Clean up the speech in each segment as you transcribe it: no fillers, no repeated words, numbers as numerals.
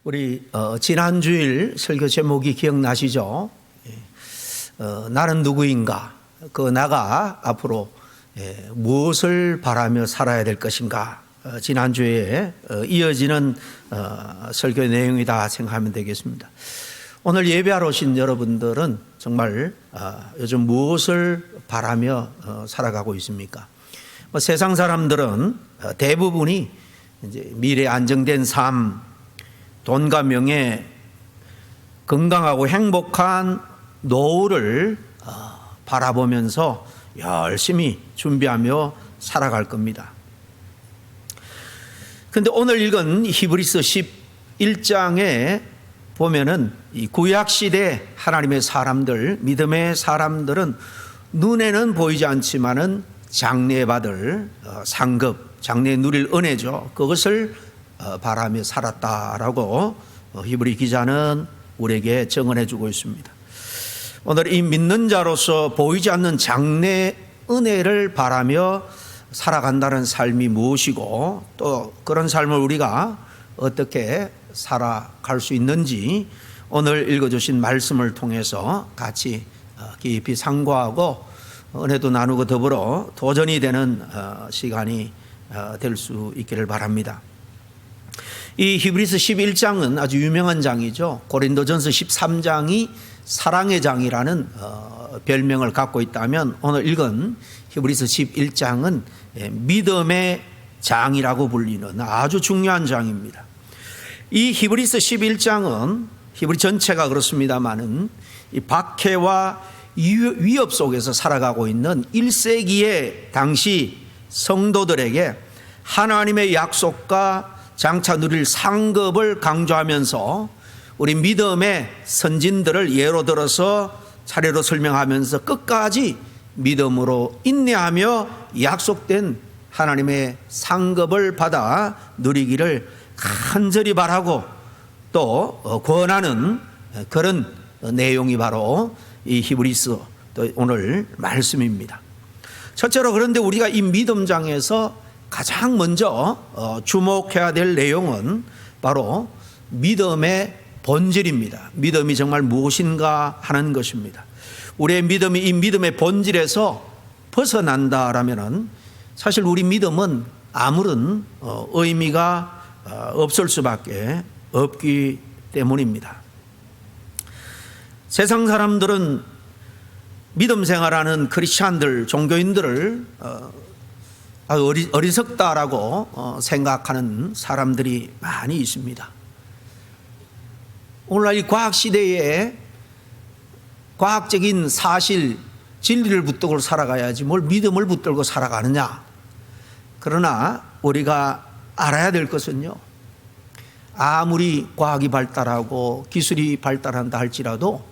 우리 지난 주일 설교 제목이 기억나시죠? 나는 누구인가? 그 나가 앞으로 무엇을 바라며 살아야 될 것인가? 지난 주에 이어지는 설교 내용이다 생각하면 되겠습니다. 오늘 예배하러 오신 여러분들은 정말 요즘 무엇을 바라며 살아가고 있습니까? 세상 사람들은 대부분이 이제 미래 안정된 삶, 돈과 명예, 건강하고 행복한 노후를 바라보면서 열심히 준비하며 살아갈 겁니다. 그런데 오늘 읽은 히브리서 11장에 보면은 이 구약시대 하나님의 사람들, 믿음의 사람들은 눈에는 보이지 않지만은 장래 받을 상급, 장래 누릴 은혜죠. 그것을 바라며 살았다라고 히브리 기자는 우리에게 증언해 주고 있습니다. 오늘 이 믿는 자로서 보이지 않는 장래 은혜를 바라며 살아간다는 삶이 무엇이고 또 그런 삶을 우리가 어떻게 살아갈 수 있는지 오늘 읽어주신 말씀을 통해서 같이 깊이 상고하고 은혜도 나누고 더불어 도전이 되는 시간이 될 수 있기를 바랍니다. 이 히브리서 11장은 아주 유명한 장이죠. 고린도전서 13장이 사랑의 장이라는 별명을 갖고 있다면 오늘 읽은 히브리서 11장은 믿음의 장이라고 불리는 아주 중요한 장입니다. 이 히브리서 11장은 히브리 전체가 그렇습니다마는 이 박해와 위협 속에서 살아가고 있는 1세기의 당시 성도들에게 하나님의 약속과 장차 누릴 상급을 강조하면서 우리 믿음의 선진들을 예로 들어서 차례로 설명하면서 끝까지 믿음으로 인내하며 약속된 하나님의 상급을 받아 누리기를 간절히 바라고 또 권하는 그런 내용이 바로 이 히브리서 또 오늘 말씀입니다. 첫째로 그런데 우리가 이 믿음장에서 가장 먼저 주목해야 될 내용은 바로 믿음의 본질입니다. 믿음이 정말 무엇인가 하는 것입니다. 우리의 믿음이 이 믿음의 본질에서 벗어난다라면은 사실 우리 믿음은 아무런 의미가 없을 수밖에 없기 때문입니다. 세상 사람들은 믿음 생활하는 크리스찬들, 종교인들을 어리석다라고 생각하는 사람들이 많이 있습니다. 오늘날 이 과학시대에 과학적인 사실, 진리를 붙들고 살아가야지 뭘 믿음을 붙들고 살아가느냐. 그러나 우리가 알아야 될 것은요, 아무리 과학이 발달하고 기술이 발달한다 할지라도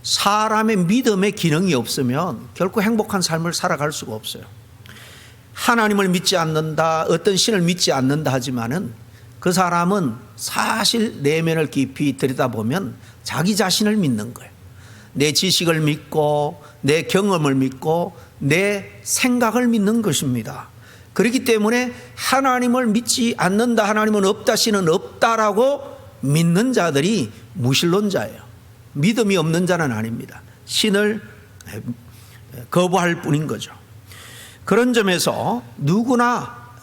사람의 믿음의 기능이 없으면 결코 행복한 삶을 살아갈 수가 없어요. 하나님을 믿지 않는다, 어떤 신을 믿지 않는다 하지만은 그 사람은 사실 내면을 깊이 들여다보면 자기 자신을 믿는 거예요. 내 지식을 믿고 내 경험을 믿고 내 생각을 믿는 것입니다. 그렇기 때문에 하나님을 믿지 않는다, 하나님은 없다, 신은 없다라고 믿는 자들이 무신론자예요. 믿음이 없는 자는 아닙니다. 신을 거부할 뿐인 거죠. 그런 점에서 누구나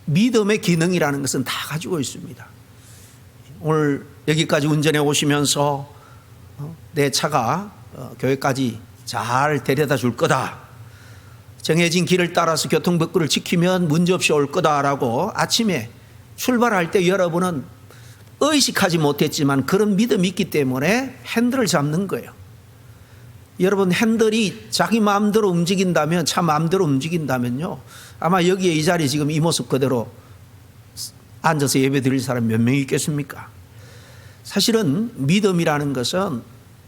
믿음의 기능이라는 것은 다 가지고 있습니다. 오늘 여기까지 운전해 오시면서 내 차가 교회까지 잘 데려다 줄 거다, 정해진 길을 따라서 교통법규를 지키면 문제없이 올 거다라고 아침에 출발할 때 여러분은 의식하지 못했지만 그런 믿음이 있기 때문에 핸들을 잡는 거예요. 여러분, 핸들이 자기 마음대로 움직인다면, 차 마음대로 움직인다면요, 아마 여기에 이 자리에 지금 이 모습 그대로 앉아서 예배 드릴 사람 몇 명 있겠습니까? 사실은 믿음이라는 것은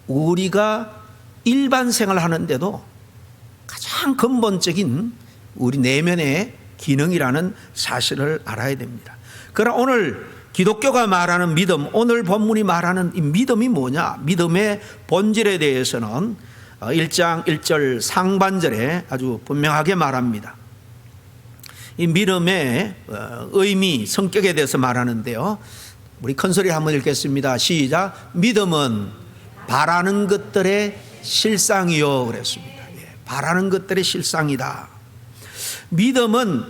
우리가 일반 생활을 하는데도 가장 근본적인 우리 내면의 기능이라는 사실을 알아야 됩니다. 그러나 오늘 기독교가 말하는 믿음, 오늘 본문이 말하는 이 믿음이 뭐냐? 믿음의 본질에 대해서는 1장 1절 상반절에 아주 분명하게 말합니다. 이 믿음의 의미, 성격에 대해서 말하는데요, 우리 큰 소리 한번 읽겠습니다. 시작. 믿음은 바라는 것들의 실상이요 그랬습니다. 바라는 것들의 실상이다. 믿음은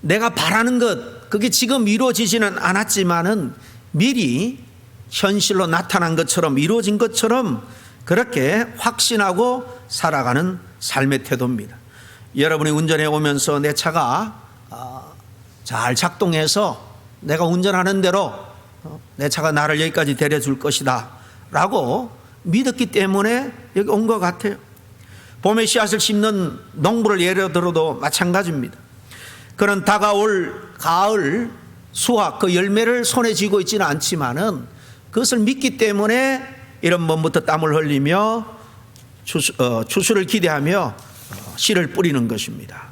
내가 바라는 것, 그게 지금 이루어지지는 않았지만은 미리 현실로 나타난 것처럼, 이루어진 것처럼 그렇게 확신하고 살아가는 삶의 태도입니다. 여러분이 운전해 오면서 내 차가 잘 작동해서 내가 운전하는 대로 내 차가 나를 여기까지 데려줄 것이다 라고 믿었기 때문에 여기 온 것 같아요. 봄에 씨앗을 심는 농부를 예로 들어도 마찬가지입니다. 그는 다가올 가을 수확, 그 열매를 손에 쥐고 있지는 않지만은 그것을 믿기 때문에 이런 몸부터 땀을 흘리며 추수를 기대하며 씨를 뿌리는 것입니다.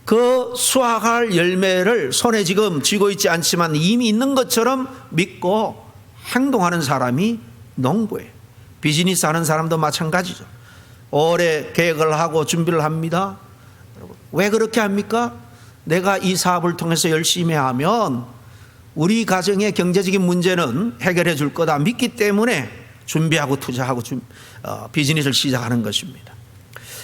그 수확할 열매를 손에 지금 쥐고 있지 않지만 이미 있는 것처럼 믿고 행동하는 사람이 농부예요. 비즈니스 하는 사람도 마찬가지죠. 오래 계획을 하고 준비를 합니다. 왜 그렇게 합니까? 내가 이 사업을 통해서 열심히 하면 우리 가정의 경제적인 문제는 해결해 줄 거다 믿기 때문에 준비하고 투자하고 비즈니스를 시작하는 것입니다.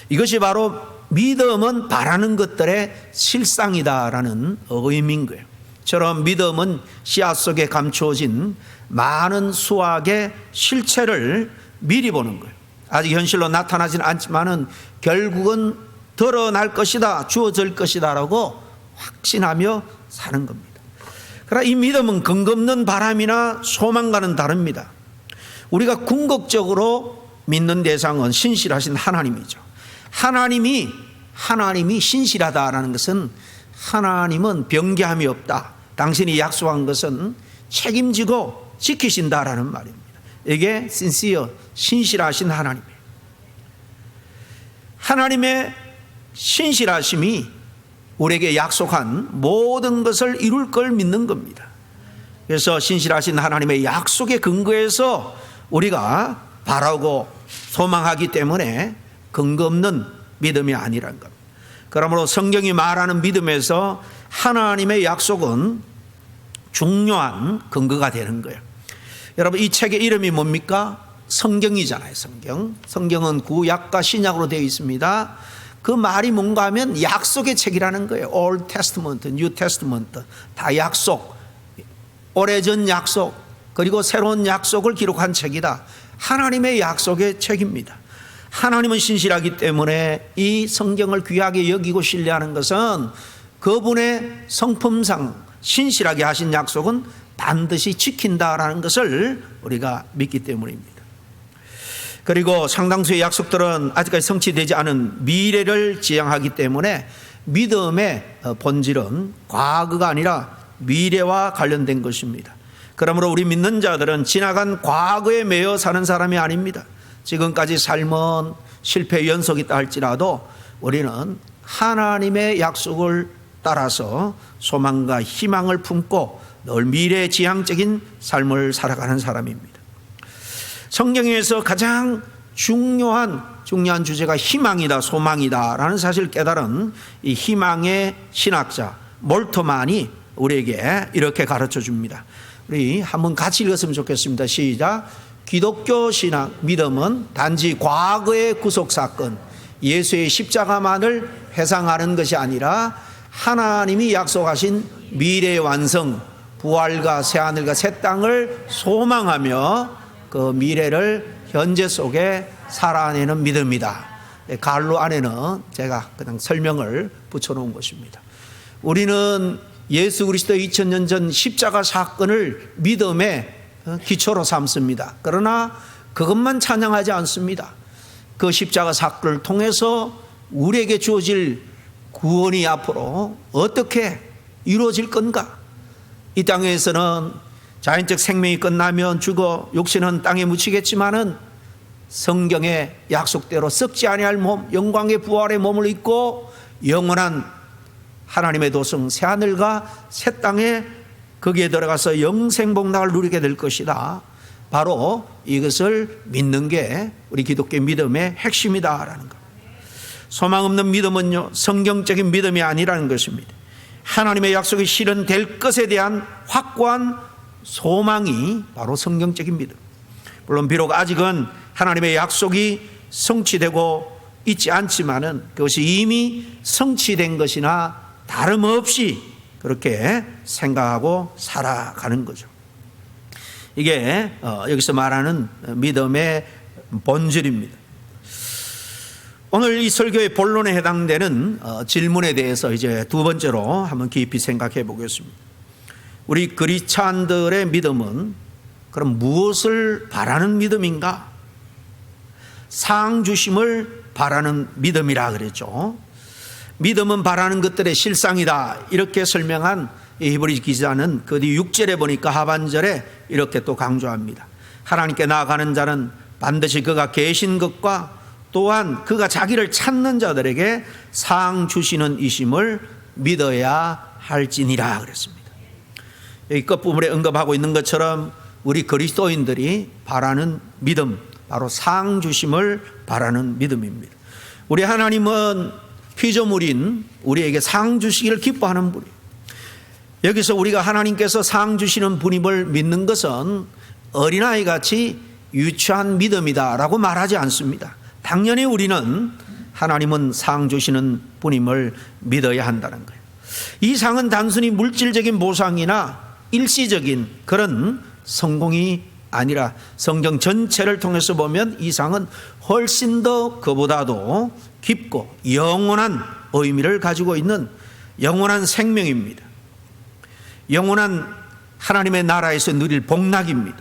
이것이 바로 믿음은 바라는 것들의 실상이다라는 의미인 거예요. 저런 믿음은 씨앗 속에 감추어진 많은 수확의 실체를 미리 보는 거예요. 아직 현실로 나타나지는 않지만은 결국은 드러날 것이다, 주어질 것이다 라고 확신하며 사는 겁니다. 그러나 이 믿음은 근거 없는 바람이나 소망과는 다릅니다. 우리가 궁극적으로 믿는 대상은 신실하신 하나님이죠. 하나님이 신실하다라는 것은 하나님은 변개함이 없다. 당신이 약속한 것은 책임지고 지키신다라는 말입니다. 이게 sincere, 신실하신 하나님이에요. 하나님의 신실하심이 우리에게 약속한 모든 것을 이룰 걸 믿는 겁니다. 그래서 신실하신 하나님의 약속에 근거해서 우리가 바라고 소망하기 때문에 근거 없는 믿음이 아니란 겁니다. 그러므로 성경이 말하는 믿음에서 하나님의 약속은 중요한 근거가 되는 거예요. 여러분, 이 책의 이름이 뭡니까? 성경이잖아요. 성경은 구약과 신약으로 되어 있습니다. 그 말이 뭔가 하면 약속의 책이라는 거예요. Old Testament, New Testament 다 약속, 오래전 약속, 그리고 새로운 약속을 기록한 책이다. 하나님의 약속의 책입니다. 하나님은 신실하기 때문에 이 성경을 귀하게 여기고 신뢰하는 것은 그분의 성품상 신실하게 하신 약속은 반드시 지킨다라는 것을 우리가 믿기 때문입니다. 그리고 상당수의 약속들은 아직까지 성취되지 않은 미래를 지향하기 때문에 믿음의 본질은 과거가 아니라 미래와 관련된 것입니다. 그러므로 우리 믿는 자들은 지나간 과거에 매여 사는 사람이 아닙니다. 지금까지 삶은 실패의 연속이다 할지라도 우리는 하나님의 약속을 따라서 소망과 희망을 품고 늘 미래지향적인 삶을 살아가는 사람입니다. 성경에서 가장 중요한 주제가 희망이다, 소망이다 라는 사실을 깨달은 이 희망의 신학자 몰트만이 우리에게 이렇게 가르쳐 줍니다. 우리 한번 같이 읽었으면 좋겠습니다. 시작. 기독교 신앙 믿음은 단지 과거의 구속사건, 예수의 십자가만을 회상하는 것이 아니라 하나님이 약속하신 미래의 완성, 부활과 새하늘과 새 땅을 소망하며 그 미래를 현재 속에 살아내는 믿음이다. 갈로 안에는 제가 그냥 설명을 붙여놓은 것입니다. 우리는 예수 그리스도의 2000년 전 십자가 사건을 믿음의 기초로 삼습니다. 그러나 그것만 찬양하지 않습니다. 그 십자가 사건을 통해서 우리에게 주어질 구원이 앞으로 어떻게 이루어질 건가? 이 땅에서는 자연적 생명이 끝나면 죽어 육신은 땅에 묻히겠지만은 성경의 약속대로 썩지 아니할 몸, 영광의 부활의 몸을 입고 영원한 하나님의 도성 새하늘과 새 땅에 거기에 들어가서 영생복락을 누리게 될 것이다. 바로 이것을 믿는 게 우리 기독교 믿음의 핵심이다라는 것. 소망 없는 믿음은요, 성경적인 믿음이 아니라는 것입니다. 하나님의 약속이 실현될 것에 대한 확고한 소망이 바로 성경적인 믿음. 물론 비록 아직은 하나님의 약속이 성취되고 있지 않지만은 그것이 이미 성취된 것이나 다름없이 그렇게 생각하고 살아가는 거죠. 이게 여기서 말하는 믿음의 본질입니다. 오늘 이 설교의 본론에 해당되는 질문에 대해서 이제 두 번째로 한번 깊이 생각해 보겠습니다. 우리 그리스찬들의 믿음은 그럼 무엇을 바라는 믿음인가? 상 주심을 바라는 믿음이라 그랬죠. 믿음은 바라는 것들의 실상이다, 이렇게 설명한 히브리 기자는 그 뒤 6절에 보니까 하반절에 이렇게 또 강조합니다. 하나님께 나아가는 자는 반드시 그가 계신 것과 또한 그가 자기를 찾는 자들에게 상 주시는 이심을 믿어야 할지니라 그랬습니다. 여기 끝부분에 언급하고 있는 것처럼 우리 그리스도인들이 바라는 믿음, 바로 상 주심을 바라는 믿음입니다. 우리 하나님은 피조물인 우리에게 상 주시기를 기뻐하는 분이에요. 여기서 우리가 하나님께서 상 주시는 분임을 믿는 것은 어린아이같이 유치한 믿음이다라고 말하지 않습니다. 당연히 우리는 하나님은 상 주시는 분임을 믿어야 한다는 거예요. 이 상은 단순히 물질적인 보상이나 일시적인 그런 성공이 아니라 성경 전체를 통해서 보면 이 상은 훨씬 더 그보다도 깊고 영원한 의미를 가지고 있는 영원한 생명입니다. 영원한 하나님의 나라에서 누릴 복락입니다.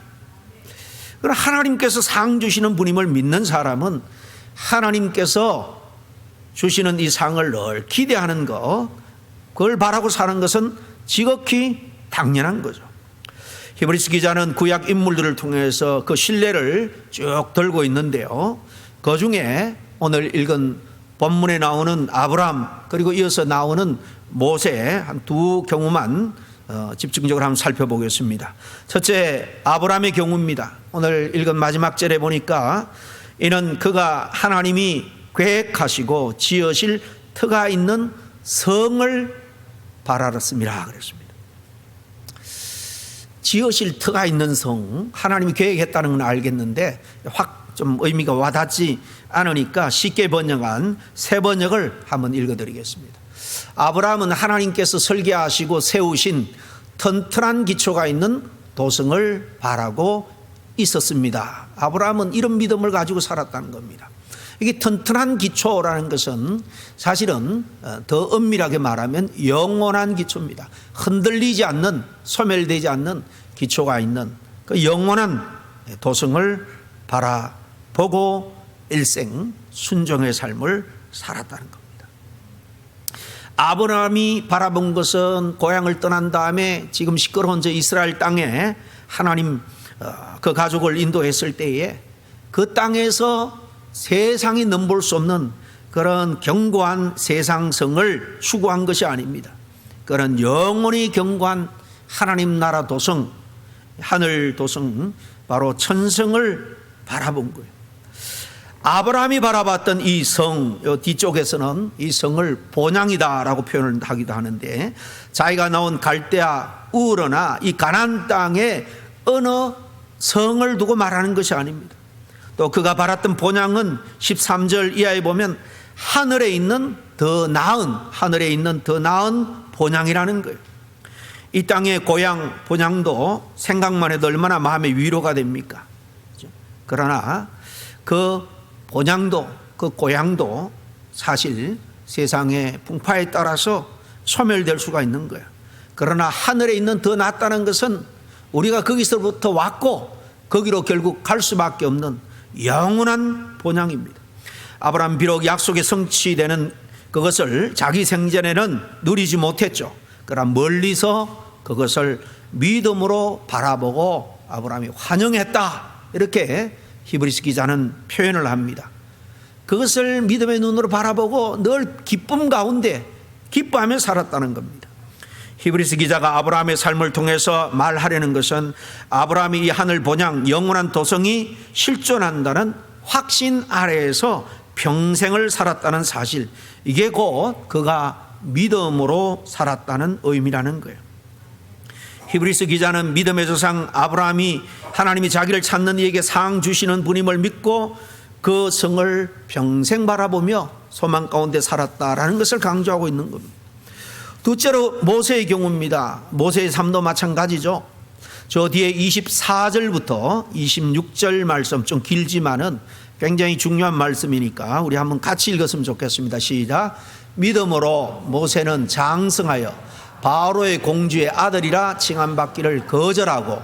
그러나 하나님께서 상 주시는 분임을 믿는 사람은 하나님께서 주시는 이 상을 늘 기대하는 것, 그걸 바라고 사는 것은 지극히 당연한 거죠. 히브리서 기자는 구약 인물들을 통해서 그 신뢰를 쭉 들고 있는데요. 그 중에 오늘 읽은 본문에 나오는 아브라함, 그리고 이어서 나오는 모세 한 두 경우만 집중적으로 한번 살펴보겠습니다. 첫째, 아브라함의 경우입니다. 오늘 읽은 마지막 절에 보니까 이는 그가 하나님이 계획하시고 지으실 터가 있는 성을 바라렸습니다 그랬습니다. 지으실 터가 있는 성, 하나님이 계획했다는 건 알겠는데 확 좀 의미가 와닿지 않으니까 쉽게 번역한 새 번역을 한번 읽어드리겠습니다. 아브라함은 하나님께서 설계하시고 세우신 튼튼한 기초가 있는 도성을 바라고 있었습니다. 아브라함은 이런 믿음을 가지고 살았다는 겁니다. 이게 튼튼한 기초라는 것은 사실은 더 엄밀하게 말하면 영원한 기초입니다. 흔들리지 않는, 소멸되지 않는 기초가 있는 그 영원한 도성을 바라보고 일생 순종의 삶을 살았다는 겁니다. 아브라함이 바라본 것은 고향을 떠난 다음에 지금 시끄러운 저 이스라엘 땅에 하나님 그 가족을 인도했을 때에 그 땅에서 세상이 넘볼 수 없는 그런 견고한 세상성을 추구한 것이 아닙니다. 그런 영원히 견고한 하나님 나라 도성, 하늘 도성, 바로 천성을 바라본 거예요. 아브라함이 바라봤던 이 성, 뒤쪽에서는 이 성을 본향이다라고 표현을 하기도 하는데, 자기가 나온 갈대아 우르나 이 가나안 땅에 어느 성을 두고 말하는 것이 아닙니다. 또 그가 바랐던 본향은 13절 이하에 보면 하늘에 있는 더 나은, 하늘에 있는 더 나은 본향이라는 거예요. 이 땅의 고향 본향도 생각만 해도 얼마나 마음의 위로가 됩니까? 그러나 그 본향도, 그 고향도 사실 세상의 풍파에 따라서 소멸될 수가 있는 거예요. 그러나 하늘에 있는 더 낫다는 것은 우리가 거기서부터 왔고 거기로 결국 갈 수밖에 없는 영원한 본향입니다. 아브라함 비록 약속의 성취되는 그것을 자기 생전에는 누리지 못했죠. 그러나 멀리서 그것을 믿음으로 바라보고 아브라함이 환영했다, 이렇게 히브리서 기자는 표현을 합니다. 그것을 믿음의 눈으로 바라보고 늘 기쁨 가운데 기뻐하며 살았다는 겁니다. 히브리서 기자가 아브라함의 삶을 통해서 말하려는 것은 아브라함이 이 하늘 본향 영원한 도성이 실존한다는 확신 아래에서 평생을 살았다는 사실, 이게 곧 그가 믿음으로 살았다는 의미라는 거예요. 히브리서 기자는 믿음의 조상 아브라함이 하나님이 자기를 찾는 이에게 상 주시는 분임을 믿고 그 성을 평생 바라보며 소망 가운데 살았다라는 것을 강조하고 있는 겁니다. 둘째로 모세의 경우입니다. 모세의 삶도 마찬가지죠. 저 뒤에 24절부터 26절 말씀, 좀 길지만은 굉장히 중요한 말씀이니까 우리 한번 같이 읽었으면 좋겠습니다. 시작. 믿음으로 모세는 장성하여 바로의 공주의 아들이라 칭함받기를 거절하고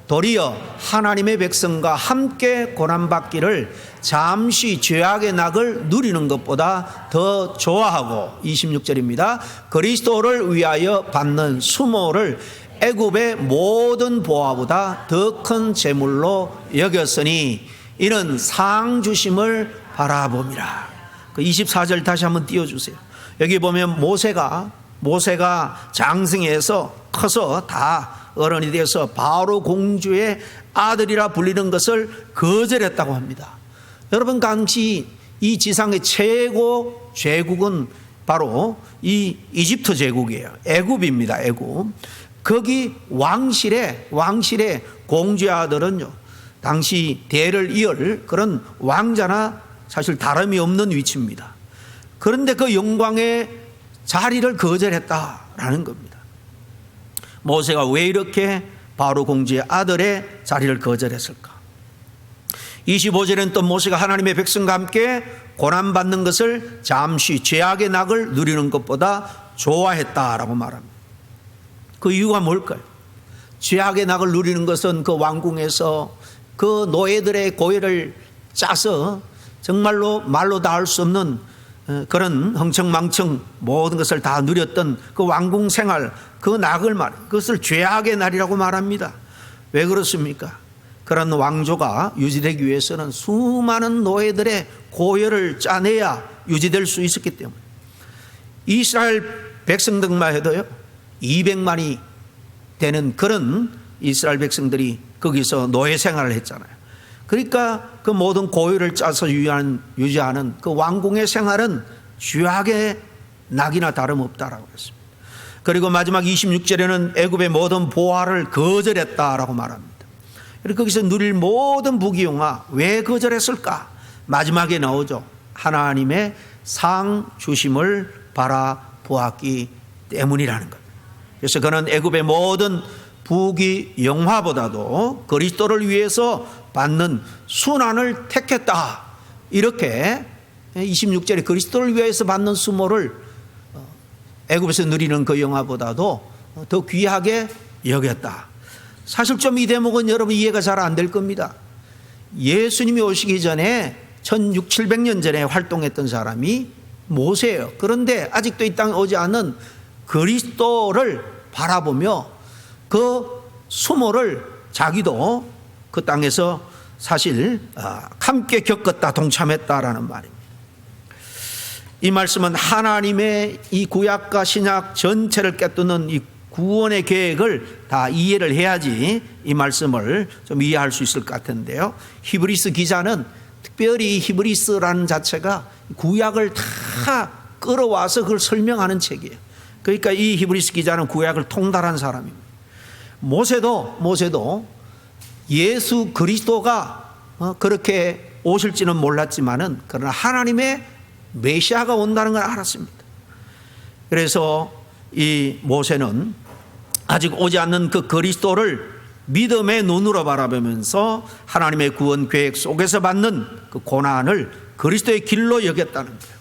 도리어 하나님의 백성과 함께 고난받기를 잠시 죄악의 낙을 누리는 것보다 더 좋아하고 26절입니다. 그리스도를 위하여 받는 수모를 애굽의 모든 보화보다 더 큰 재물로 여겼으니 이는 상 주심을 바라봄이라. 그 24절 다시 한번 띄워주세요. 여기 보면 모세가 장성해서 커서 다 어른이 돼서 바로 공주의 아들이라 불리는 것을 거절했다고 합니다. 여러분, 당시 이 지상의 최고 제국은 바로 이 이집트 제국이에요. 애굽입니다. 애굽. 거기 왕실의 공주의 아들은요, 당시 대를 이을 그런 왕자나 사실 다름이 없는 위치입니다. 그런데 그 영광의 자리를 거절했다라는 겁니다. 모세가 왜 이렇게 바로 공주의 아들의 자리를 거절했을까? 25절에는 또 모세가 하나님의 백성과 함께 고난받는 것을 잠시 죄악의 낙을 누리는 것보다 좋아했다라고 말합니다. 그 이유가 뭘까요? 죄악의 낙을 누리는 것은 그 왕궁에서 그 노예들의 고열을 짜서 정말로 말로 다 할 수 없는 그런 흥청망청 모든 것을 다 누렸던 그 왕궁 생활, 그 낙을 그것을 죄악의 날이라고 말합니다. 왜 그렇습니까? 그런 왕조가 유지되기 위해서는 수많은 노예들의 고열을 짜내야 유지될 수 있었기 때문에 이스라엘 백성들만 해도요 200만이 되는 그런 이스라엘 백성들이 거기서 노예 생활을 했잖아요. 그러니까 그 모든 고열을 짜서 유지하는 그 왕궁의 생활은 죄악의 낙이나 다름없다라고 했습니다. 그리고 마지막 26절에는 애굽의 모든 보화를 거절했다라고 말합니다. 그리고 거기서 누릴 모든 부귀영화 왜 거절했을까? 마지막에 나오죠. 하나님의 상 주심을 바라보았기 때문이라는 것. 그래서 그는 애굽의 모든 부귀영화보다도 그리스도를 위해서 받는 순환을 택했다. 이렇게 26절에 그리스도를 위해서 받는 수모를 애굽에서 누리는 그 영화보다도 더 귀하게 여겼다. 사실 좀 이 대목은 여러분 이해가 잘 안 될 겁니다. 예수님이 오시기 전에 1600~700년 전에 활동했던 사람이 모세예요. 그런데 아직도 이 땅에 오지 않은 그리스도를 바라보며 그 수모를 자기도 그 땅에서 사실 함께 겪었다, 동참했다라는 말입니다. 이 말씀은 하나님의 이 구약과 신약 전체를 깨뜨는 이 구원의 계획을 다 이해를 해야지 이 말씀을 좀 이해할 수 있을 것 같은데요. 히브리서 기자는 특별히 히브리서라는 자체가 구약을 다 끌어와서 그걸 설명하는 책이에요. 그러니까 이 히브리서 기자는 구약을 통달한 사람입니다. 모세도 예수 그리스도가 그렇게 오실지는 몰랐지만은 그러나 하나님의 메시아가 온다는 걸 알았습니다. 그래서 이 모세는 아직 오지 않는 그 그리스도를 믿음의 눈으로 바라보면서 하나님의 구원 계획 속에서 받는 그 고난을 그리스도의 길로 여겼다는 거예요.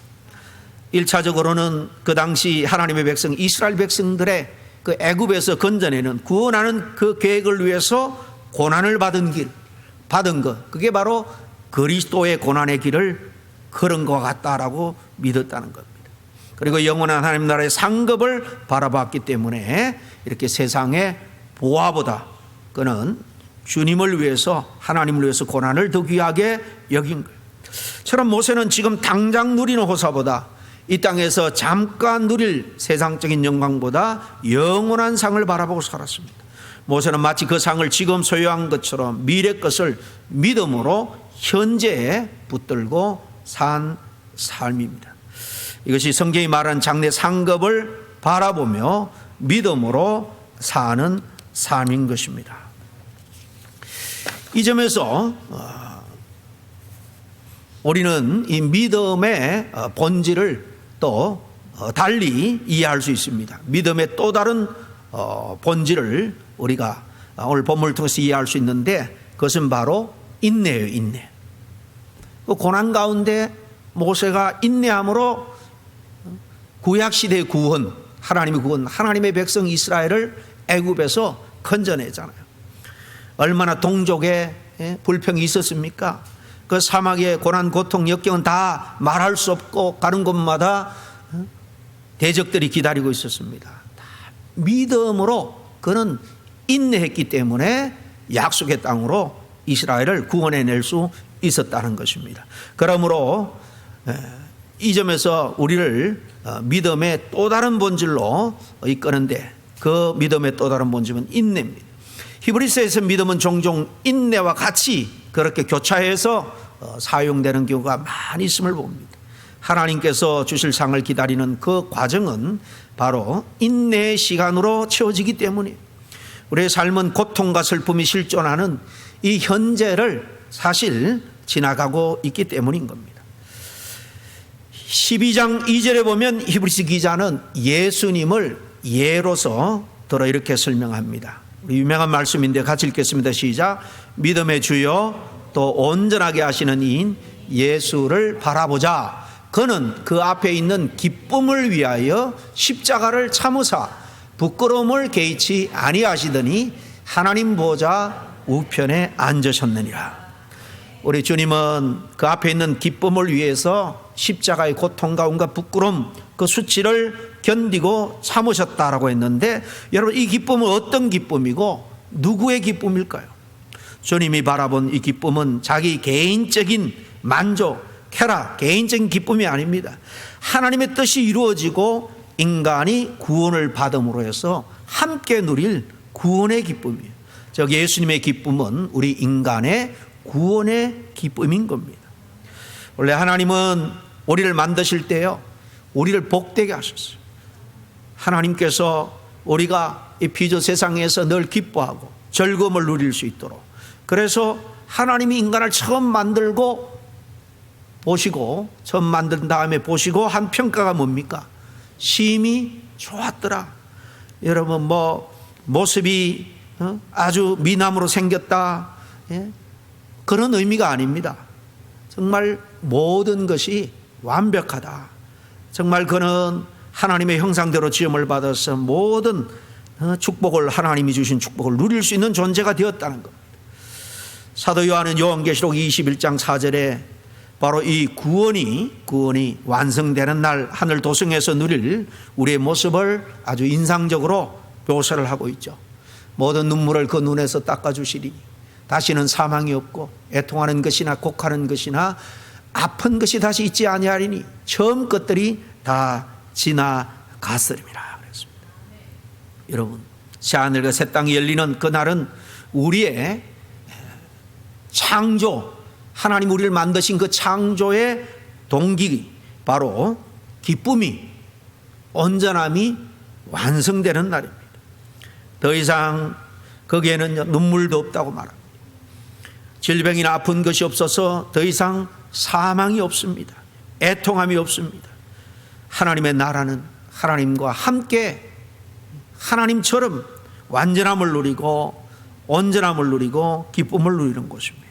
1차적으로는 그 당시 하나님의 백성 이스라엘 백성들의 그 애굽에서 건져내는 구원하는 그 계획을 위해서 고난을 받은 것, 그게 바로 그리스도의 고난의 길을 걸은 것 같다라고 믿었다는 겁니다. 그리고 영원한 하나님 나라의 상급을 바라봤기 때문에 이렇게 세상의 보화보다 그는 주님을 위해서, 하나님을 위해서 고난을 더 귀하게 여긴 거예요. 처럼 모세는 지금 당장 누리는 호사보다 이 땅에서 잠깐 누릴 세상적인 영광보다 영원한 상을 바라보고 살았습니다. 모세는 마치 그 상을 지금 소유한 것처럼 미래 것을 믿음으로 현재에 붙들고 산 삶입니다. 이것이 성경이 말하는 장래 상급을 바라보며 믿음으로 사는 삶인 것입니다. 이 점에서 우리는 이 믿음의 본질을 또 달리 이해할 수 있습니다. 믿음의 또 다른 본질을 우리가 오늘 본문을 통해서 이해할 수 있는데, 그것은 바로 인내예요. 인내. 그 고난 가운데 모세가 인내함으로 구약시대의 구원, 하나님의 구원, 하나님의 백성 이스라엘을 애굽에서 건져내잖아요. 얼마나 동족의 불평이 있었습니까? 그 사막의 고난, 고통, 역경은 다 말할 수 없고 가는 곳마다 대적들이 기다리고 있었습니다. 다 믿음으로 그는 인내했기 때문에 약속의 땅으로 이스라엘을 구원해낼 수 있었다는 것입니다. 그러므로 이 점에서 우리를 믿음의 또 다른 본질로 이끄는데, 그 믿음의 또 다른 본질은 인내입니다. 히브리서에서 믿음은 종종 인내와 같이 그렇게 교차해서 사용되는 경우가 많이 있음을 봅니다. 하나님께서 주실 상을 기다리는 그 과정은 바로 인내의 시간으로 채워지기 때문에, 우리의 삶은 고통과 슬픔이 실존하는 이 현재를 사실 지나가고 있기 때문인 겁니다. 12장 2절에 보면 히브리서 기자는 예수님을 예로서 들어 이렇게 설명합니다. 유명한 말씀인데 같이 읽겠습니다. 시작. 믿음의 주여 또 온전하게 하시는 이인 예수를 바라보자. 그는 그 앞에 있는 기쁨을 위하여 십자가를 참으사 부끄러움을 개의치 아니하시더니 하나님 보좌 우편에 앉으셨느니라. 우리 주님은 그 앞에 있는 기쁨을 위해서 십자가의 고통과 온갖 부끄러움, 그 수치를 견디고 참으셨다라고 했는데, 여러분, 이 기쁨은 어떤 기쁨이고 누구의 기쁨일까요? 주님이 바라본 이 기쁨은 자기 개인적인 만족, 쾌락, 개인적인 기쁨이 아닙니다. 하나님의 뜻이 이루어지고 인간이 구원을 받음으로 해서 함께 누릴 구원의 기쁨이에요. 즉 예수님의 기쁨은 우리 인간의 구원의 기쁨인 겁니다. 원래 하나님은 우리를 만드실 때요, 우리를 복되게 하셨어요. 하나님께서 우리가 이 피조 세상에서 늘 기뻐하고 즐거움을 누릴 수 있도록, 그래서 하나님이 인간을 처음 만들고 보시고, 처음 만든 다음에 보시고 한 평가가 뭡니까? 심히 좋았더라. 여러분, 모습이 아주 미남으로 생겼다, 그런 의미가 아닙니다. 정말 모든 것이 완벽하다. 정말 그는 하나님의 형상대로 지음을 받아서 모든 축복을, 하나님이 주신 축복을 누릴 수 있는 존재가 되었다는 겁니다. 사도 요한은 요한계시록 21장 4절에 바로 이 구원이 완성되는 날 하늘 도성에서 누릴 우리의 모습을 아주 인상적으로 묘사를 하고 있죠. 모든 눈물을 그 눈에서 닦아주시리. 다시는 사망이 없고 애통하는 것이나 곡하는 것이나 아픈 것이 다시 있지 아니하리니 처음 것들이 다 지나갔으리라 그랬습니다. 여러분, 새하늘과 새 땅이 열리는 그날은 우리의 창조, 하나님 우리를 만드신 그 창조의 동기, 바로 기쁨이, 온전함이 완성되는 날입니다. 더 이상 거기에는 눈물도 없다고 말합니다. 질병이나 아픈 것이 없어서 더 이상 사망이 없습니다. 애통함이 없습니다. 하나님의 나라는 하나님과 함께 하나님처럼 완전함을 누리고 온전함을 누리고 기쁨을 누리는 곳입니다.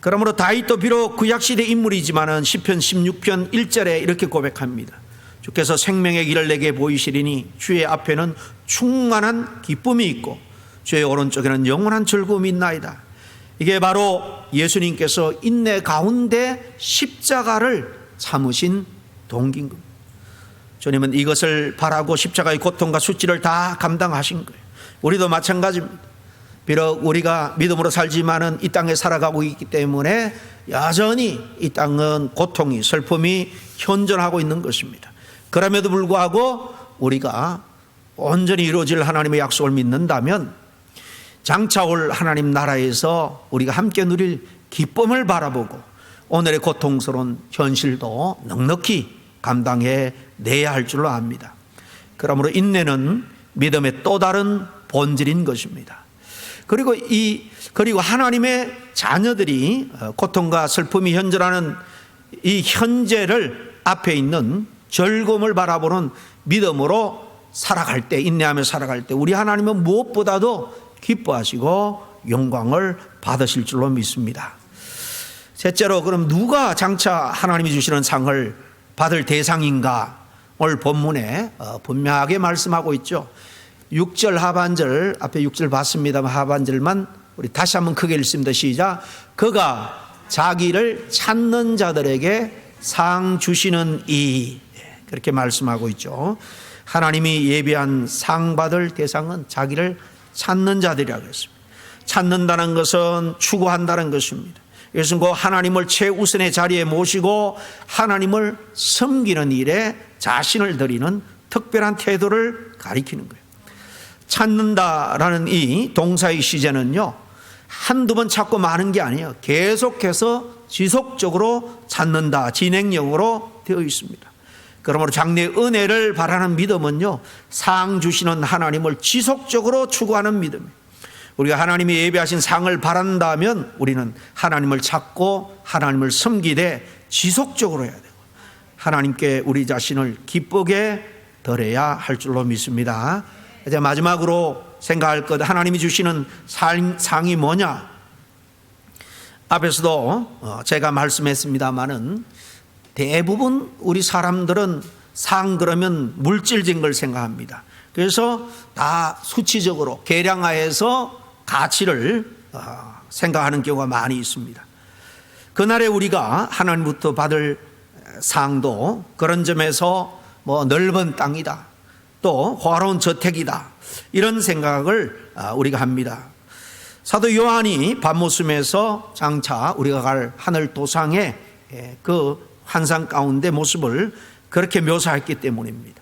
그러므로 다윗도 비록 구약시대 인물이지만 시편 16편 1절에 이렇게 고백합니다. 주께서 생명의 길을 내게 보이시리니 주의 앞에는 충만한 기쁨이 있고 주의 오른쪽에는 영원한 즐거움이 있나이다. 이게 바로 예수님께서 인내 가운데 십자가를 참으신 동기인 겁니다. 주님은 이것을 바라고 십자가의 고통과 수치를 다 감당하신 거예요. 우리도 마찬가지입니다. 비록 우리가 믿음으로 살지만은 이 땅에 살아가고 있기 때문에 여전히 이 땅은 고통이, 슬픔이 현존하고 있는 것입니다. 그럼에도 불구하고 우리가 온전히 이루어질 하나님의 약속을 믿는다면 장차 올 하나님 나라에서 우리가 함께 누릴 기쁨을 바라보고 오늘의 고통스러운 현실도 넉넉히 감당해 내야 할 줄로 압니다. 그러므로 인내는 믿음의 또 다른 본질인 것입니다. 그리고 하나님의 자녀들이 고통과 슬픔이 현존하는 이 현재를 앞에 있는 즐거움을 바라보는 믿음으로 살아갈 때, 인내하며 살아갈 때 우리 하나님은 무엇보다도 기뻐하시고 영광을 받으실 줄로 믿습니다. 셋째로, 그럼 누가 장차 하나님이 주시는 상을 받을 대상인가? 오늘 본문에 분명하게 말씀하고 있죠. 6절 하반절, 앞에 6절 봤습니다만 하반절만 우리 다시 한번 크게 읽습니다. 시작. 그가 자기를 찾는 자들에게 상 주시는 이, 그렇게 말씀하고 있죠. 하나님이 예비한 상 받을 대상은 자기를 찾는 자들이라고 했습니다. 찾는다는 것은 추구한다는 것입니다. 이것은 그 하나님을 최우선의 자리에 모시고 하나님을 섬기는 일에 자신을 드리는 특별한 태도를 가리키는 거예요. 찾는다라는 이 동사의 시제는요, 한두 번 찾고 마는 게 아니에요. 계속해서 지속적으로 찾는다, 진행형으로 되어 있습니다. 그러므로 장래의 은혜를 바라는 믿음은요, 상 주시는 하나님을 지속적으로 추구하는 믿음이에요. 우리가 하나님이 예비하신 상을 바란다면 우리는 하나님을 찾고 하나님을 섬기되 지속적으로 해야 되고 하나님께 우리 자신을 기쁘게 드려야 할 줄로 믿습니다. 이제 마지막으로 생각할 것, 하나님이 주시는 상이 뭐냐? 앞에서도 제가 말씀했습니다마는 대부분 우리 사람들은 상 그러면 물질적인 걸 생각합니다. 그래서 다 수치적으로 계량화해서 가치를 생각하는 경우가 많이 있습니다. 그날에 우리가 하나님부터 받을 상도 그런 점에서 넓은 땅이다, 또 화로운 저택이다, 이런 생각을 우리가 합니다. 사도 요한이 밤모습에서 장차 우리가 갈 하늘 도상의 그 환상 가운데 모습을 그렇게 묘사했기 때문입니다.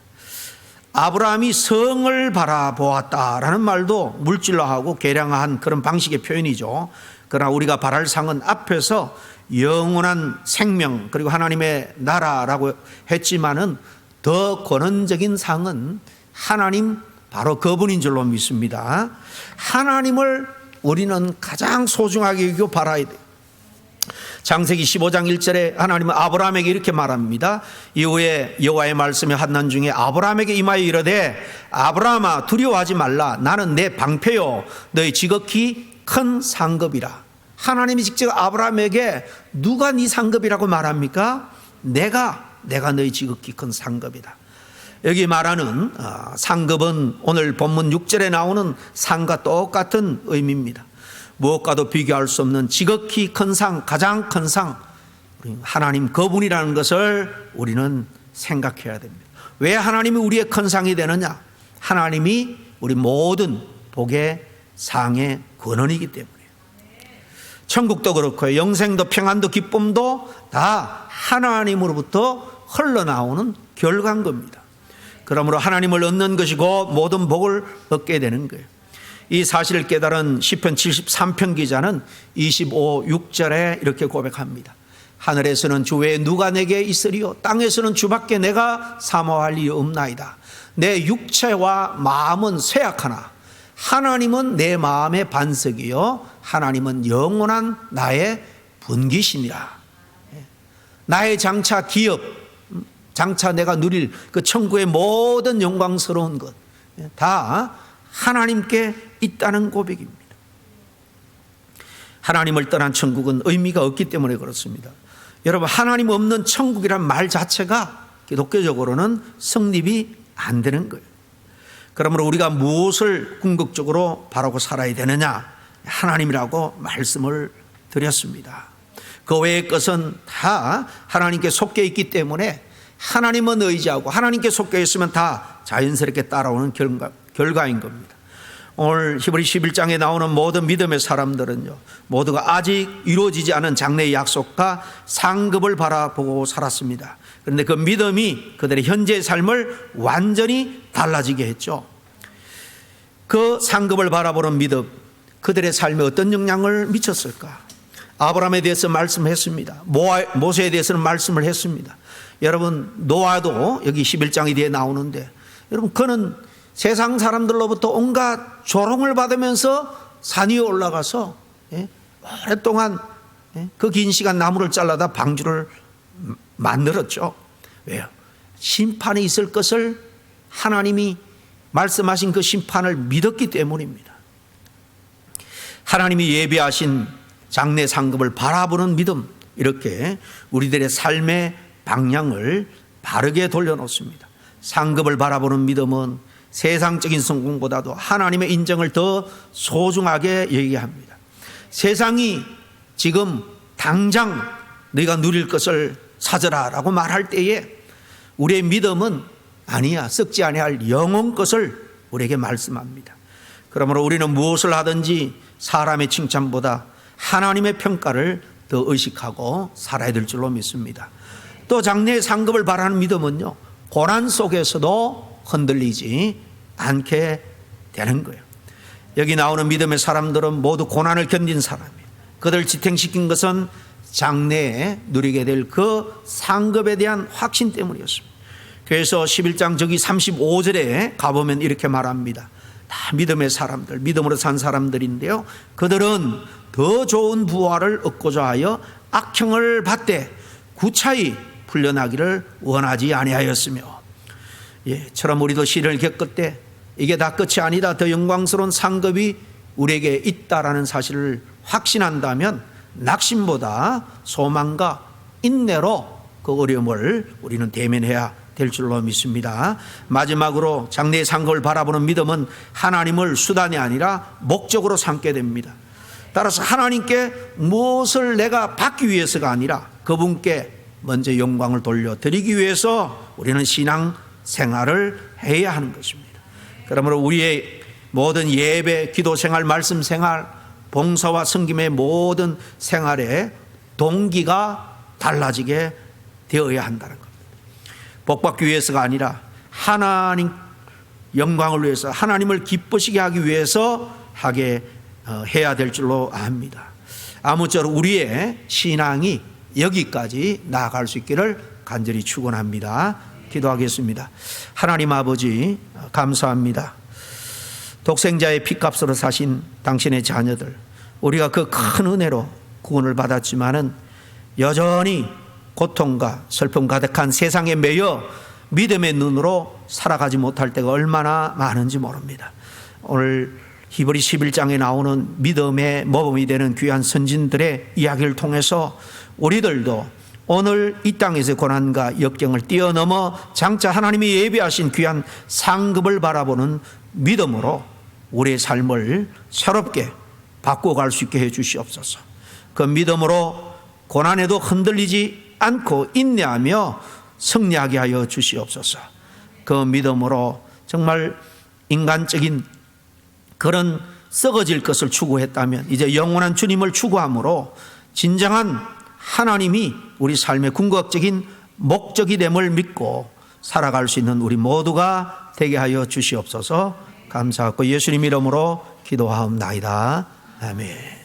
아브라함이 성을 바라보았다라는 말도 물질화하고 계량화한 그런 방식의 표현이죠. 그러나 우리가 바랄 상은 앞에서 영원한 생명 그리고 하나님의 나라라고 했지만은 더 권원적인 상은 하나님, 바로 그분인 줄로 믿습니다. 하나님을 우리는 가장 소중하게 여기고 바라야 돼요. 창세기 15장 1절에 하나님은 아브라함에게 이렇게 말합니다. 이후에 여호와의 말씀이 한난중에 아브라함에게 임하여 이르되 아브라함아 두려워하지 말라. 나는 내 방패요 너희 지극히 큰 상급이라. 하나님이 직접 아브라함에게 누가 네 상급이라고 말합니까? 내가 너희 지극히 큰 상급이다. 여기 말하는 상급은 오늘 본문 6절에 나오는 상과 똑같은 의미입니다. 무엇과도 비교할 수 없는 지극히 큰 상, 가장 큰 상, 하나님 그분이라는 것을 우리는 생각해야 됩니다. 왜 하나님이 우리의 큰 상이 되느냐? 하나님이 우리 모든 복의 상의 근원이기 때문이에요. 천국도 그렇고요, 영생도 평안도 기쁨도 다 하나님으로부터 흘러나오는 결과인 겁니다. 그러므로 하나님을 얻는 것이고 모든 복을 얻게 되는 거예요. 이 사실을 깨달은 시편 73편 기자는 25:6절에 이렇게 고백합니다. 하늘에서는 주 외에 누가 내게 있으리요? 땅에서는 주밖에 내가 사모할 일이 없나이다. 내 육체와 마음은 쇠약하나 하나님은 내 마음의 반석이요 하나님은 영원한 나의 분기시니라. 나의 장차 기업, 장차 내가 누릴 그 천국의 모든 영광스러운 것 다 하나님께 있다는 고백입니다. 하나님을 떠난 천국은 의미가 없기 때문에 그렇습니다. 여러분, 하나님 없는 천국이란 말 자체가 기독교적으로는 성립이 안 되는 거예요. 그러므로 우리가 무엇을 궁극적으로 바라고 살아야 되느냐? 하나님이라고 말씀을 드렸습니다. 그 외의 것은 다 하나님께 속해 있기 때문에 하나님은 의지하고 하나님께 속해 있으면 다 자연스럽게 따라오는 결과인 겁니다. 오늘 히브리 11장에 나오는 모든 믿음의 사람들은요, 모두가 아직 이루어지지 않은 장래의 약속과 상급을 바라보고 살았습니다. 그런데 그 믿음이 그들의 현재의 삶을 완전히 달라지게 했죠. 그 상급을 바라보는 믿음, 그들의 삶에 어떤 영향을 미쳤을까? 아브라함에 대해서 말씀했습니다. 모세에 대해서는 말씀을 했습니다. 여러분 노아도 여기 11장이 뒤에 나오는데, 여러분 그는 세상 사람들로부터 온갖 조롱을 받으면서 산 위에 올라가서 오랫동안 그 긴 시간 나무를 잘라다 방주를 만들었죠. 왜요? 심판이 있을 것을 하나님이 말씀하신 그 심판을 믿었기 때문입니다. 하나님이 예비하신 장래 상급을 바라보는 믿음, 이렇게 우리들의 삶의 방향을 바르게 돌려놓습니다. 상급을 바라보는 믿음은 세상적인 성공보다도 하나님의 인정을 더 소중하게 얘기합니다. 세상이 지금 당장 너희가 누릴 것을 찾으라 라고 말할 때에 우리의 믿음은 아니야, 썩지 아니할 영혼 것을 우리에게 말씀합니다. 그러므로 우리는 무엇을 하든지 사람의 칭찬보다 하나님의 평가를 더 의식하고 살아야 될 줄로 믿습니다. 또 장래의 상급을 바라는 믿음은요, 고난 속에서도 흔들리지 않게 되는 거예요. 여기 나오는 믿음의 사람들은 모두 고난을 견딘 사람이에요. 그들 지탱시킨 것은 장래에 누리게 될 그 상급에 대한 확신 때문이었습니다. 그래서 11장 저기 35절에 가보면 이렇게 말합니다. 다 믿음의 사람들, 믿음으로 산 사람들인데요, 그들은 더 좋은 부활을 얻고자 하여 악형을 받되 구차히 풀려나기를 원하지 아니하였으며, 처럼 우리도 시련을 겪을 때 이게 다 끝이 아니다, 더 영광스러운 상급이 우리에게 있다라는 사실을 확신한다면 낙심보다 소망과 인내로 그 어려움을 우리는 대면해야 될 줄로 믿습니다. 마지막으로 장래의 상급을 바라보는 믿음은 하나님을 수단이 아니라 목적으로 삼게 됩니다. 따라서 하나님께 무엇을 내가 받기 위해서가 아니라 그분께 먼저 영광을 돌려드리기 위해서 우리는 신앙 생활을 해야 하는 것입니다. 그러므로 우리의 모든 예배, 기도 생활, 말씀 생활, 봉사와 섬김의 모든 생활에 동기가 달라지게 되어야 한다는 겁니다. 복받기 위해서가 아니라 하나님 영광을 위해서, 하나님을 기쁘시게 하기 위해서 해야 될 줄로 압니다. 아무쪼록 우리의 신앙이 여기까지 나아갈 수 있기를 간절히 축원합니다. 기도하겠습니다. 하나님 아버지, 감사합니다. 독생자의 피값으로 사신 당신의 자녀들, 우리가 그 큰 은혜로 구원을 받았지만은 여전히 고통과 슬픔 가득한 세상에 매여 믿음의 눈으로 살아가지 못할 때가 얼마나 많은지 모릅니다. 오늘 히브리 11장에 나오는 믿음의 모범이 되는 귀한 선진들의 이야기를 통해서 우리들도 오늘 이 땅에서의 고난과 역경을 뛰어넘어 장차 하나님이 예비하신 귀한 상급을 바라보는 믿음으로 우리의 삶을 새롭게 바꿔갈 수 있게 해 주시옵소서. 그 믿음으로 고난에도 흔들리지 않고 인내하며 승리하게 하여 주시옵소서. 그 믿음으로 정말 인간적인 그런 썩어질 것을 추구했다면 이제 영원한 주님을 추구함으로 진정한 하나님이 우리 삶의 궁극적인 목적이 됨을 믿고 살아갈 수 있는 우리 모두가 되게 하여 주시옵소서. 감사하고 예수님 이름으로 기도하옵나이다. 아멘.